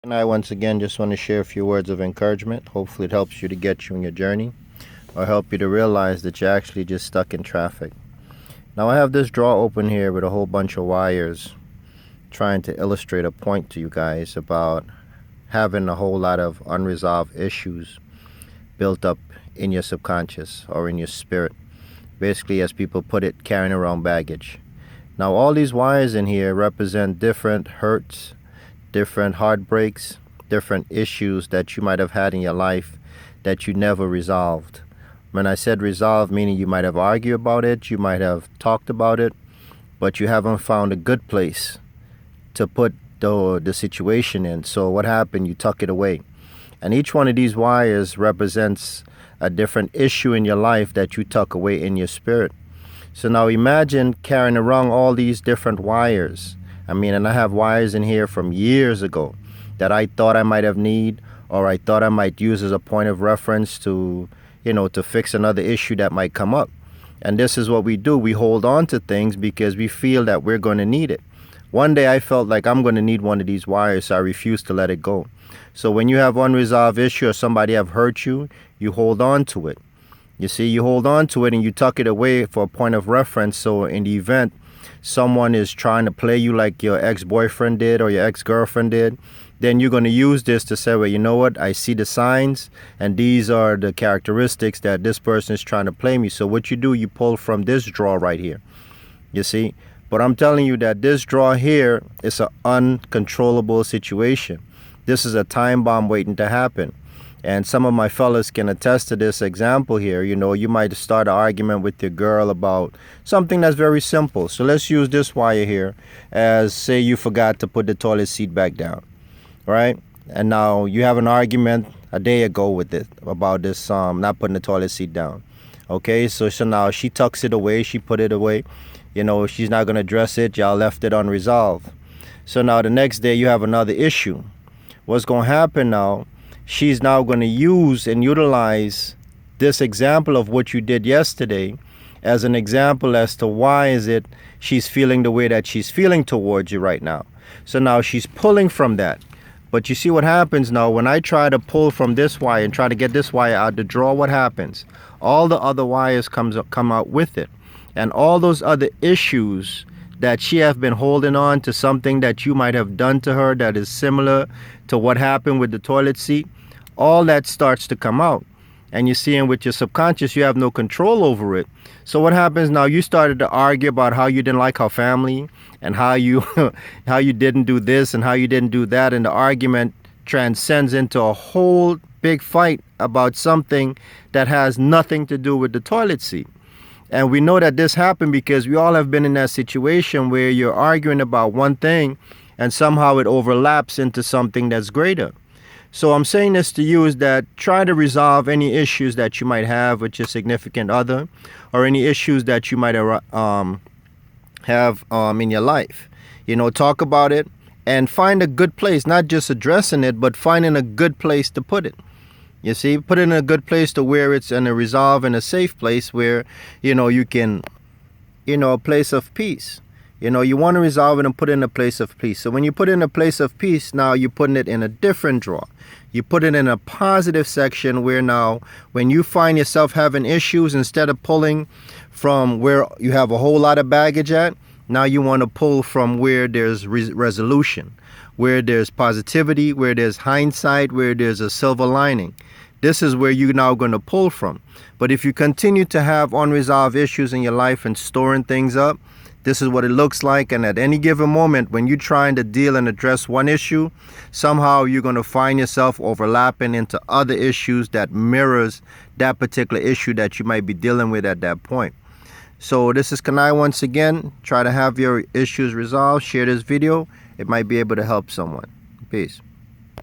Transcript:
And I once again just want to share a few words of encouragement. Hopefully it helps you to get you in your journey or help you to realize that you're actually just stuck in traffic. Now I have this drawer open here with a whole bunch of wires trying to illustrate a point to you guys about having a whole lot of unresolved issues built up in your subconscious or in your spirit. Basically, as people put it, carrying around baggage. Now all these wires in here represent different hurts, different heartbreaks, different issues that you might have had in your life that you never resolved. When I said resolved, meaning you might have argued about it, you might have talked about it, but you haven't found a good place to put the situation in. So what happened? You tuck it away. And each one of these wires represents a different issue in your life that you tuck away in your spirit. So now imagine carrying around all these different wires. And I have wires in here from years ago that I thought I might have need, or I thought I might use as a point of reference to fix another issue that might come up. And this is what we do. We hold on to things because we feel that we're going to need it. One day I felt like I'm going to need one of these wires, so I refuse to let it go. So when you have unresolved issue or somebody have hurt you, you hold on to it. You see, you hold on to it and you tuck it away for a point of reference. So in the event someone is trying to play you like your ex-boyfriend did or your ex-girlfriend did, then you're going to use this to say, well, you know what? I see the signs and these are the characteristics that this person is trying to play me. So what you do, you pull from this drawer right here. You see? But I'm telling you that this drawer here is an uncontrollable situation. This is a time bomb waiting to happen. And some of my fellas can attest to this example here. You might start an argument with your girl about something that's very simple. So let's use this wire here as, say, you forgot to put the toilet seat back down, right? And now you have an argument a day ago with it about this not putting the toilet seat down. Okay, so now she tucks it away, she put it away. She's not going to address it. Y'all left it unresolved. So now the next day you have another issue. What's going to happen now? She's now going to use and utilize this example of what you did yesterday as an example as to why is it she's feeling the way that she's feeling towards you right now. So now she's pulling from that. But you see what happens now when I try to pull from this wire and try to get this wire out the drawer, what happens? All the other wires come out with it. And all those other issues that she have been holding on to, something that you might have done to her that is similar to what happened with the toilet seat, all that starts to come out. And you see, and with your subconscious, you have no control over it. So what happens now? You started to argue about how you didn't like her family and how you how you didn't do this and how you didn't do that. And the argument transcends into a whole big fight about something that has nothing to do with the toilet seat. And we know that this happened because we all have been in that situation where you're arguing about one thing and somehow it overlaps into something that's greater. So I'm saying this to you is that try to resolve any issues that you might have with your significant other or any issues that you might have in your life. Talk about it and find a good place, not just addressing it, but finding a good place to put it. You see, put it in a good place to where it's in a resolve in a safe place where, you can, a place of peace. You want to resolve it and put it in a place of peace. So when you put it in a place of peace, now you're putting it in a different drawer. You put it in a positive section where now when you find yourself having issues, instead of pulling from where you have a whole lot of baggage at, now you want to pull from where there's resolution, where there's positivity, where there's hindsight, where there's a silver lining. This is where you're now going to pull from. But if you continue to have unresolved issues in your life and storing things up, this is what it looks like. And at any given moment, when you're trying to deal and address one issue, somehow you're going to find yourself overlapping into other issues that mirrors that particular issue that you might be dealing with at that point. So this is Kanai once again. Try to have your issues resolved. Share this video. It might be able to help someone. Peace.